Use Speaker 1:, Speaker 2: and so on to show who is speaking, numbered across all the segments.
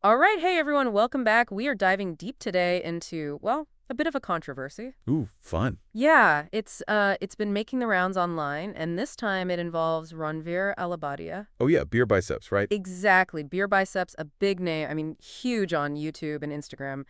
Speaker 1: All right, hey everyone, welcome back. We are diving deep today into, well, a bit of a controversy.
Speaker 2: Ooh, fun.
Speaker 1: Yeah, it's been making the rounds online, and this time it involves Ranveer Allahbadia.
Speaker 2: Oh yeah, beer biceps, right?
Speaker 1: Exactly, BeerBiceps, a big name, I mean, huge on YouTube and Instagram,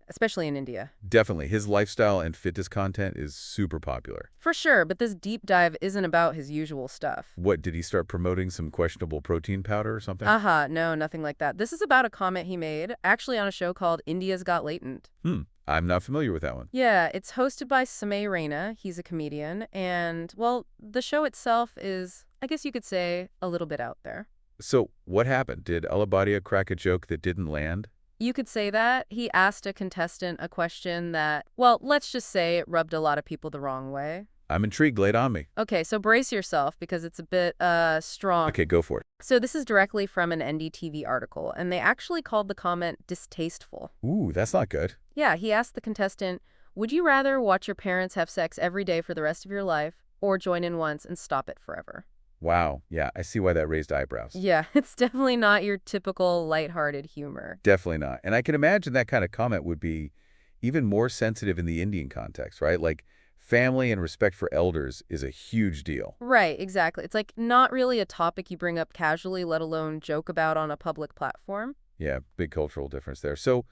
Speaker 1: especially in India.
Speaker 2: Definitely. His lifestyle and fitness content is super popular.
Speaker 1: For sure, but this deep dive isn't about his usual stuff.
Speaker 2: What, did he start promoting some questionable protein powder or something?
Speaker 1: Aha, no, nothing like that. This is about a comment he made, actually on a show called India's Got Latent.
Speaker 2: I'm not familiar with that one.
Speaker 1: Yeah, it's hosted by Samay Raina. He's a comedian. And, well, the show itself is, I guess you could say, a little bit out there.
Speaker 2: So, what happened? Did Allabadia crack a joke that didn't land?
Speaker 1: You could say that. He asked a contestant a question that, well, let's just say it rubbed a lot of people the wrong way.
Speaker 2: I'm intrigued. Lay it on me.
Speaker 1: Okay, so brace yourself because it's a bit, strong.
Speaker 2: Okay, go for it.
Speaker 1: So this is directly from an NDTV article, and they actually called the comment distasteful.
Speaker 2: Ooh, that's not good.
Speaker 1: Yeah, he asked the contestant, would you rather watch your parents have sex every day for the rest of your life or join in once and stop it forever?
Speaker 2: Wow. Yeah, I see why that raised eyebrows.
Speaker 1: Yeah, it's definitely not your typical lighthearted humor.
Speaker 2: Definitely not. And I can imagine that kind of comment would be even more sensitive in the Indian context, right? Like, family and respect for elders is a huge deal.
Speaker 1: Right, exactly. It's like not really a topic you bring up casually, let alone joke about on a public platform.
Speaker 2: Yeah, big cultural difference there. So,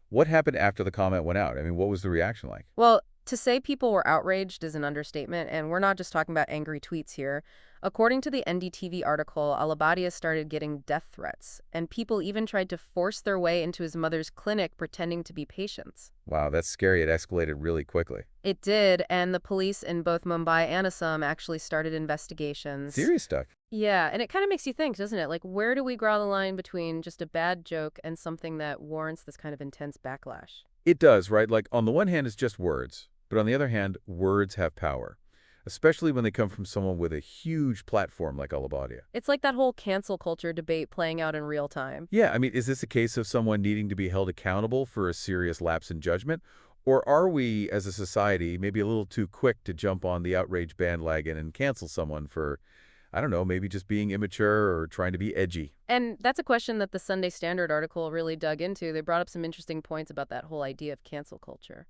Speaker 2: what happened after the comment went out? I mean, what was the reaction like?
Speaker 1: Well, to say people were outraged is an understatement, and we're not just talking about angry tweets here. According to the NDTV article, Alabadia started getting death threats, and people even tried to force their way into his mother's clinic pretending to be patients.
Speaker 2: Wow, that's scary. It escalated really quickly.
Speaker 1: It did, and the police in both Mumbai and Assam actually started investigations.
Speaker 2: Serious stuff.
Speaker 1: Yeah, and it kind of makes you think, doesn't it? Like, where do we draw the line between just a bad joke and something that warrants this kind of intense backlash?
Speaker 2: It does, right? Like, on the one hand, it's just words. But on the other hand, words have power, especially when they come from someone with a huge platform like Allabadia.
Speaker 1: It's like that whole cancel culture debate playing out in real time.
Speaker 2: Yeah, I mean, is this a case of someone needing to be held accountable for a serious lapse in judgment? Or are we, as a society, maybe a little too quick to jump on the outrage bandwagon and cancel someone for, I don't know, maybe just being immature or trying to be edgy?
Speaker 1: And that's a question that the Sunday Standard article really dug into. They brought up some interesting points about that whole idea of cancel culture.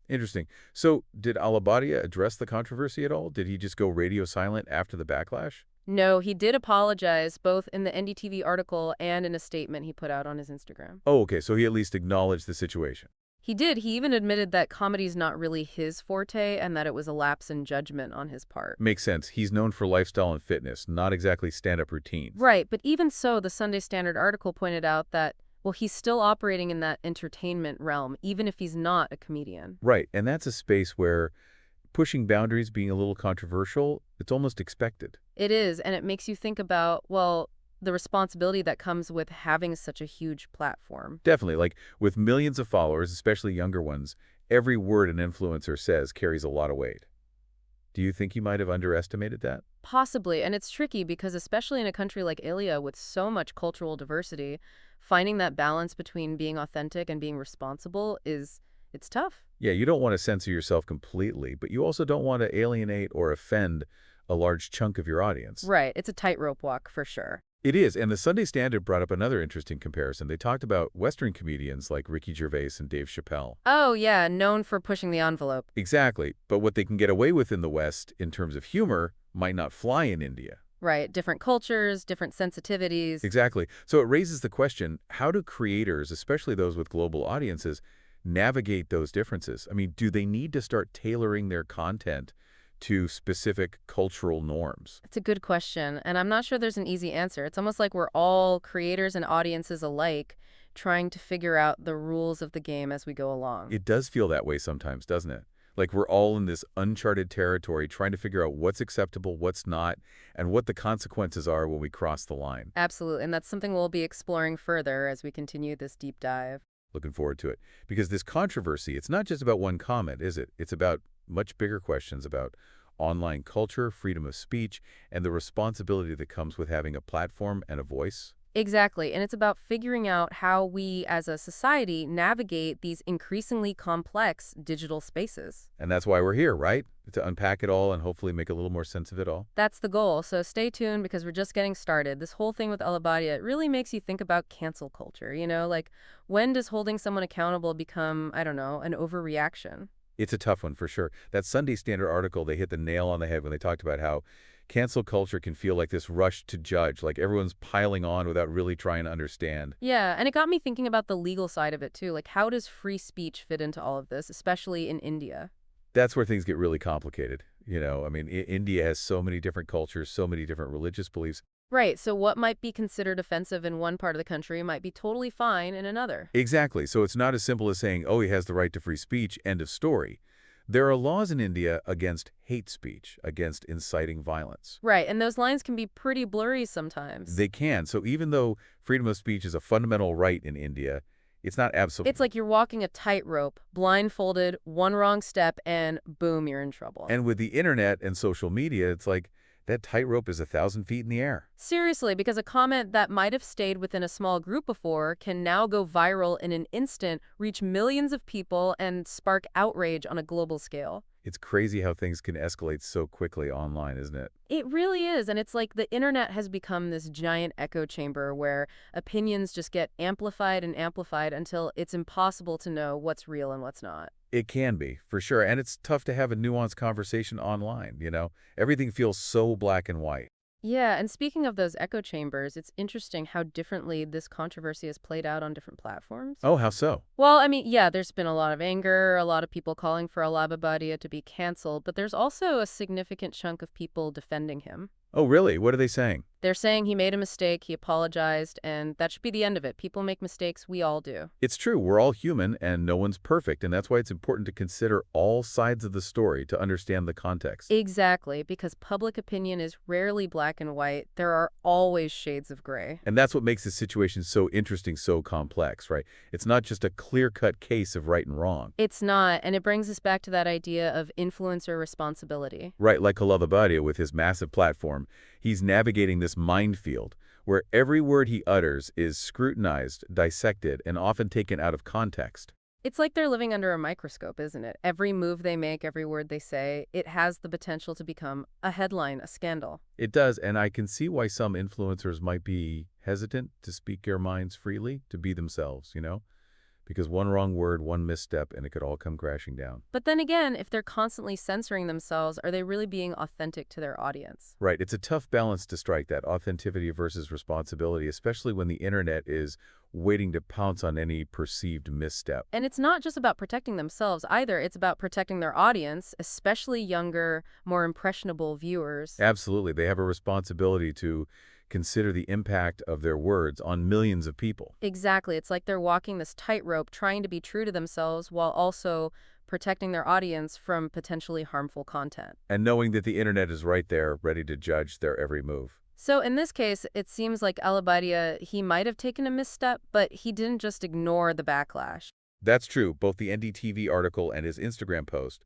Speaker 2: Interesting. So, did Allabadia address the controversy at all? Did he just go radio silent after the backlash?
Speaker 1: No, he did apologize, both in the NDTV article and in a statement he put out on his Instagram.
Speaker 2: Oh, okay, so he at least acknowledged the situation.
Speaker 1: He did. He even admitted that comedy's not really his forte and that it was a lapse in judgment on his part.
Speaker 2: Makes sense. He's known for lifestyle and fitness, not exactly stand-up routines.
Speaker 1: Right, but even so, the Sunday Standard article pointed out that, well, he's still operating in that entertainment realm, even if he's not a comedian.
Speaker 2: Right, and that's a space where pushing boundaries, being a little controversial, it's almost expected.
Speaker 1: It is, and it makes you think about, well, the responsibility that comes with having such a huge platform.
Speaker 2: Definitely, like with millions of followers, especially younger ones, every word an influencer says carries a lot of weight. Do you think he might have underestimated that?
Speaker 1: Possibly, and it's tricky because especially in a country like India with so much cultural diversity, finding that balance between being authentic and being responsible it's tough.
Speaker 2: Yeah, you don't want to censor yourself completely, but you also don't want to alienate or offend a large chunk of your audience.
Speaker 1: Right, it's a tightrope walk for sure.
Speaker 2: It is, and the Sunday Standard brought up another interesting comparison. They talked about Western comedians like Ricky Gervais and Dave Chappelle.
Speaker 1: Oh, yeah, known for pushing the envelope.
Speaker 2: Exactly, but what they can get away with in the West in terms of humor might not fly in India.
Speaker 1: Right, different cultures, different sensitivities.
Speaker 2: Exactly. So it raises the question, how do creators, especially those with global audiences, navigate those differences? I mean, do they need to start tailoring their content to specific cultural norms?
Speaker 1: It's a good question, and I'm not sure there's an easy answer. It's almost like we're all creators and audiences alike trying to figure out the rules of the game as we go along.
Speaker 2: It does feel that way sometimes, doesn't it? Like we're all in this uncharted territory trying to figure out what's acceptable, what's not, and what the consequences are when we cross the line.
Speaker 1: Absolutely, and that's something we'll be exploring further as we continue this deep dive.
Speaker 2: Looking forward to it. Because this controversy, it's not just about one comment, is it? It's about much bigger questions about online culture, freedom of speech, and the responsibility that comes with having a platform and a voice.
Speaker 1: Exactly. And it's about figuring out how we as a society navigate these increasingly complex digital spaces.
Speaker 2: And that's why we're here, right? To unpack it all and hopefully make a little more sense of it all.
Speaker 1: That's the goal. So stay tuned because we're just getting started. This whole thing with Alabadia, it really makes you think about cancel culture. Like when does holding someone accountable become, I don't know, an overreaction?
Speaker 2: It's a tough one for sure. That Sunday Standard article, they hit the nail on the head when they talked about how cancel culture can feel like this rush to judge, like everyone's piling on without really trying to understand.
Speaker 1: Yeah, and it got me thinking about the legal side of it too. Like how does free speech fit into all of this, especially in India?
Speaker 2: That's where things get really complicated. I mean, India has so many different cultures, so many different religious beliefs.
Speaker 1: Right, so what might be considered offensive in one part of the country might be totally fine in another.
Speaker 2: Exactly. So it's not as simple as saying, oh, he has the right to free speech, end of story. There are laws in India against hate speech, against inciting violence.
Speaker 1: Right, and those lines can be pretty blurry sometimes.
Speaker 2: They can. So even though freedom of speech is a fundamental right in India, it's not absolute.
Speaker 1: It's like you're walking a tightrope, blindfolded, one wrong step, and boom, you're in trouble.
Speaker 2: And with the internet and social media, it's like that tightrope is 1,000 feet in the air.
Speaker 1: Seriously, because a comment that might have stayed within a small group before can now go viral in an instant, reach millions of people, and spark outrage on a global scale.
Speaker 2: It's crazy how things can escalate so quickly online, isn't it?
Speaker 1: It really is, and it's like the internet has become this giant echo chamber where opinions just get amplified and amplified until it's impossible to know what's real and what's not.
Speaker 2: It can be, for sure. And it's tough to have a nuanced conversation online. Everything feels so black and white.
Speaker 1: Yeah, and speaking of those echo chambers, it's interesting how differently this controversy has played out on different platforms.
Speaker 2: Oh, how so?
Speaker 1: Well, I mean, yeah, there's been a lot of anger, a lot of people calling for Allahbadia to be canceled, but there's also a significant chunk of people defending him.
Speaker 2: Oh, really? What are they saying?
Speaker 1: They're saying he made a mistake, he apologized, and that should be the end of it. People make mistakes, we all do.
Speaker 2: It's true. We're all human and no one's perfect. And that's why it's important to consider all sides of the story to understand the context.
Speaker 1: Exactly, because public opinion is rarely black and white. There are always shades of gray.
Speaker 2: And that's what makes this situation so interesting, so complex, right? It's not just a clear-cut case of right and wrong.
Speaker 1: It's not, and it brings us back to that idea of influencer responsibility.
Speaker 2: Right, like Allahbadia with his massive platform, he's navigating this minefield where every word he utters is scrutinized, dissected, and often taken out of context.
Speaker 1: It's like they're living under a microscope, isn't it? Every move they make, every word they say, it has the potential to become a headline, a scandal.
Speaker 2: It does, and I can see why some influencers might be hesitant to speak their minds freely, to be themselves. Because one wrong word, one misstep, and it could all come crashing down.
Speaker 1: But then again, if they're constantly censoring themselves, are they really being authentic to their audience?
Speaker 2: Right, it's a tough balance to strike, that authenticity versus responsibility, especially when the internet is waiting to pounce on any perceived misstep.
Speaker 1: And it's not just about protecting themselves either. It's about protecting their audience, especially younger, more impressionable viewers.
Speaker 2: Absolutely, they have a responsibility to consider the impact of their words on millions of people.
Speaker 1: Exactly. It's like they're walking this tightrope, trying to be true to themselves while also protecting their audience from potentially harmful content.
Speaker 2: And knowing that the internet is right there, ready to judge their every move.
Speaker 1: So in this case, it seems like Alabadia, he might have taken a misstep, but he didn't just ignore the backlash.
Speaker 2: That's true. Both the NDTV article and his Instagram post,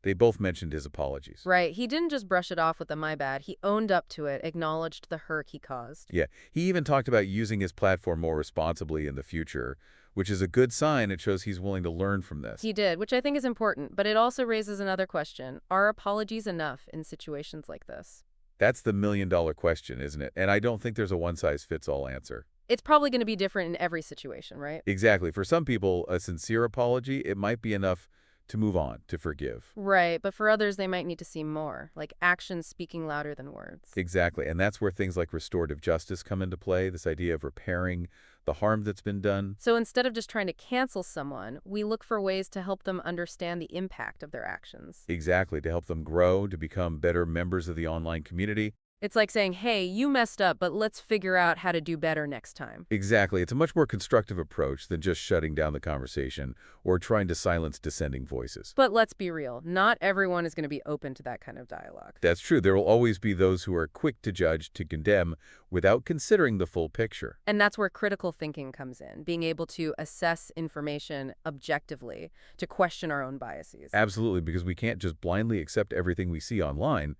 Speaker 2: they both mentioned his apologies.
Speaker 1: Right. He didn't just brush it off with a my bad. He owned up to it, acknowledged the hurt he caused.
Speaker 2: Yeah, he even talked about using his platform more responsibly in the future, which is a good sign. It shows he's willing to learn from this.
Speaker 1: He did, which I think is important, but it also raises another question. Are apologies enough in situations like this?
Speaker 2: That's the million-dollar question, isn't it? And I don't think there's a one-size-fits-all answer.
Speaker 1: It's probably going to be different in every situation, right?
Speaker 2: Exactly. For some people, a sincere apology, it might be enough to move on, to forgive.
Speaker 1: Right, but for others, they might need to see more, like actions speaking louder than words.
Speaker 2: Exactly. And that's where things like restorative justice come into play, this idea of repairing the harm that's been done.
Speaker 1: So instead of just trying to cancel someone, we look for ways to help them understand the impact of their actions.
Speaker 2: Exactly, to help them grow, to become better members of the online community.
Speaker 1: It's like saying, hey, you messed up, but let's figure out how to do better next time.
Speaker 2: Exactly. It's a much more constructive approach than just shutting down the conversation or trying to silence dissenting voices.
Speaker 1: But let's be real, not everyone is going to be open to that kind of dialogue.
Speaker 2: That's true. There will always be those who are quick to judge, to condemn, without considering the full picture.
Speaker 1: And that's where critical thinking comes in, being able to assess information objectively, to question our own biases.
Speaker 2: Absolutely, because we can't just blindly accept everything we see online.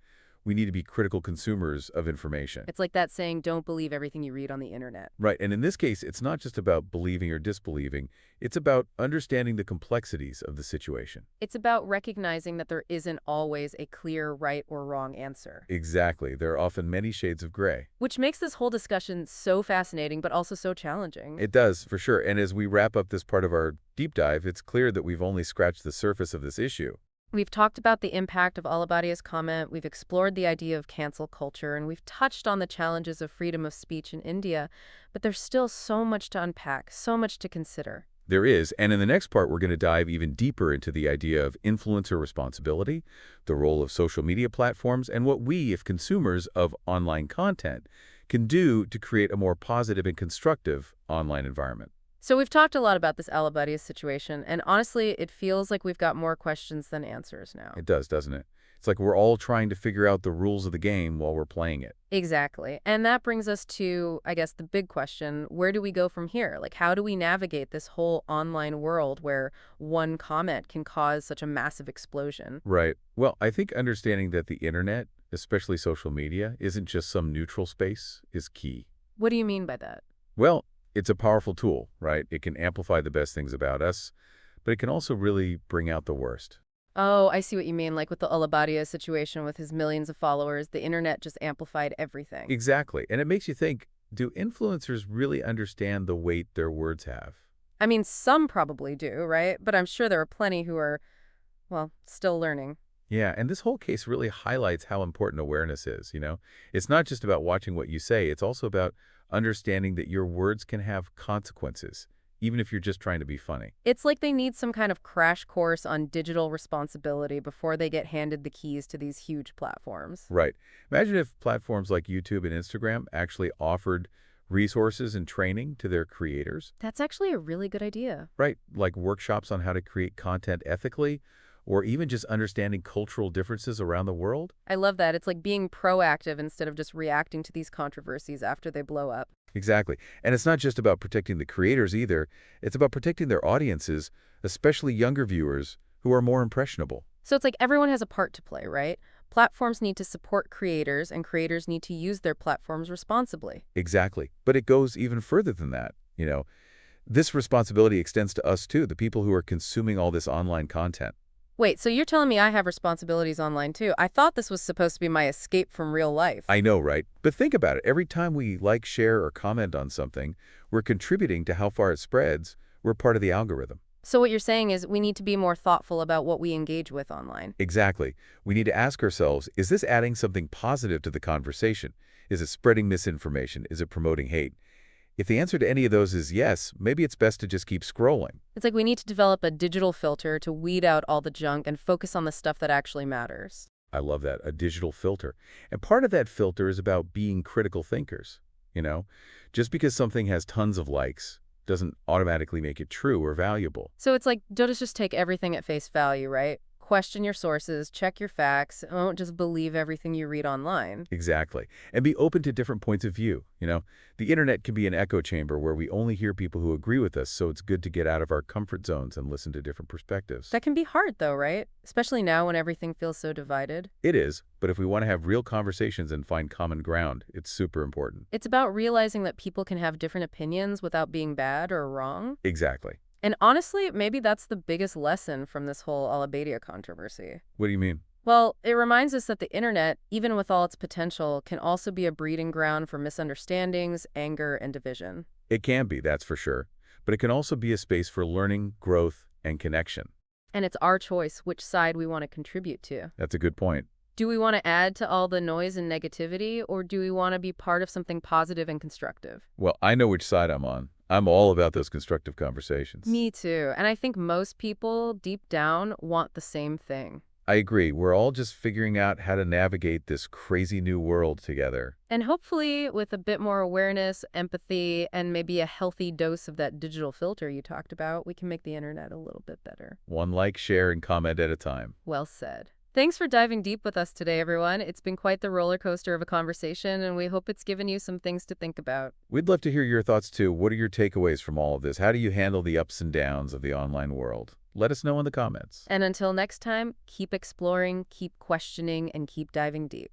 Speaker 2: We need to be critical consumers of information.
Speaker 1: It's like that saying, don't believe everything you read on the internet.
Speaker 2: Right, and in this case, it's not just about believing or disbelieving. It's about understanding the complexities of the situation.
Speaker 1: It's about recognizing that there isn't always a clear right or wrong answer.
Speaker 2: Exactly. There are often many shades of gray.
Speaker 1: Which makes this whole discussion so fascinating, but also so challenging.
Speaker 2: It does, for sure. And as we wrap up this part of our deep dive, it's clear that we've only scratched the surface of this issue.
Speaker 1: We've talked about the impact of Allahbadia's comment, we've explored the idea of cancel culture, and we've touched on the challenges of freedom of speech in India, but there's still so much to unpack, so much to consider.
Speaker 2: There is, and in the next part, we're going to dive even deeper into the idea of influencer responsibility, the role of social media platforms, and what we, if consumers of online content, can do to create a more positive and constructive online environment.
Speaker 1: So we've talked a lot about this Allahbadia situation, and honestly, it feels like we've got more questions than answers now.
Speaker 2: It does, doesn't it? It's like we're all trying to figure out the rules of the game while we're playing it.
Speaker 1: Exactly. And that brings us to, I guess, the big question, where do we go from here? Like, how do we navigate this whole online world where one comment can cause such a massive explosion?
Speaker 2: Right. Well, I think understanding that the internet, especially social media, isn't just some neutral space is key.
Speaker 1: What do you mean by that?
Speaker 2: Well, it's a powerful tool, right? It can amplify the best things about us, but it can also really bring out the worst.
Speaker 1: Oh, I see what you mean. Like with the Allahbadia situation with his millions of followers, the internet just amplified everything.
Speaker 2: Exactly. And it makes you think, do influencers really understand the weight their words have?
Speaker 1: I mean, some probably do, right? But I'm sure there are plenty who are, well, still learning.
Speaker 2: Yeah, and this whole case really highlights how important awareness is. It's not just about watching what you say, it's also about understanding that your words can have consequences, even if you're just trying to be funny.
Speaker 1: It's like they need some kind of crash course on digital responsibility before they get handed the keys to these huge platforms.
Speaker 2: Right. Imagine if platforms like YouTube and Instagram actually offered resources and training to their creators.
Speaker 1: That's actually a really good idea.
Speaker 2: Right, like workshops on how to create content ethically, or even just understanding cultural differences around the world.
Speaker 1: I love that. It's like being proactive instead of just reacting to these controversies after they blow up.
Speaker 2: Exactly. And it's not just about protecting the creators either. It's about protecting their audiences, especially younger viewers who are more impressionable.
Speaker 1: So it's like everyone has a part to play, right? Platforms need to support creators, and creators need to use their platforms responsibly.
Speaker 2: Exactly. But it goes even further than that. This responsibility extends to us too, the people who are consuming all this online content.
Speaker 1: Wait, so you're telling me I have responsibilities online too? I thought this was supposed to be my escape from real life.
Speaker 2: I know, right? But think about it. Every time we like, share, or comment on something, we're contributing to how far it spreads. We're part of the algorithm.
Speaker 1: So what you're saying is we need to be more thoughtful about what we engage with online.
Speaker 2: Exactly. We need to ask ourselves, is this adding something positive to the conversation? Is it spreading misinformation? Is it promoting hate? If the answer to any of those is yes, maybe it's best to just keep scrolling.
Speaker 1: It's like we need to develop a digital filter to weed out all the junk and focus on the stuff that actually matters.
Speaker 2: I love that, a digital filter. And part of that filter is about being critical thinkers. Just because something has tons of likes doesn't automatically make it true or valuable.
Speaker 1: So it's like, don't just take everything at face value, right? Question your sources, check your facts, don't just believe everything you read online.
Speaker 2: Exactly. And be open to different points of view. The internet can be an echo chamber where we only hear people who agree with us, so it's good to get out of our comfort zones and listen to different perspectives.
Speaker 1: That can be hard though, right? Especially now when everything feels so divided.
Speaker 2: It is, but if we want to have real conversations and find common ground, it's super important.
Speaker 1: It's about realizing that people can have different opinions without being bad or wrong.
Speaker 2: Exactly.
Speaker 1: And honestly, maybe that's the biggest lesson from this whole Allahbadia controversy.
Speaker 2: What do you mean?
Speaker 1: Well, it reminds us that the internet, even with all its potential, can also be a breeding ground for misunderstandings, anger, and division.
Speaker 2: It can be, that's for sure. But it can also be a space for learning, growth, and connection.
Speaker 1: And it's our choice which side we want to contribute to.
Speaker 2: That's a good point.
Speaker 1: Do we want to add to all the noise and negativity, or do we want to be part of something positive and constructive?
Speaker 2: Well, I know which side I'm on. I'm all about those constructive conversations.
Speaker 1: Me too. And I think most people, deep down, want the same thing.
Speaker 2: I agree. We're all just figuring out how to navigate this crazy new world together.
Speaker 1: And hopefully, with a bit more awareness, empathy, and maybe a healthy dose of that digital filter you talked about, we can make the internet a little bit better.
Speaker 2: One like, share, and comment at a time.
Speaker 1: Well said. Thanks for diving deep with us today, everyone. It's been quite the roller coaster of a conversation, and we hope it's given you some things to think about.
Speaker 2: We'd love to hear your thoughts, too. What are your takeaways from all of this? How do you handle the ups and downs of the online world? Let us know in the comments.
Speaker 1: And until next time, keep exploring, keep questioning, and keep diving deep.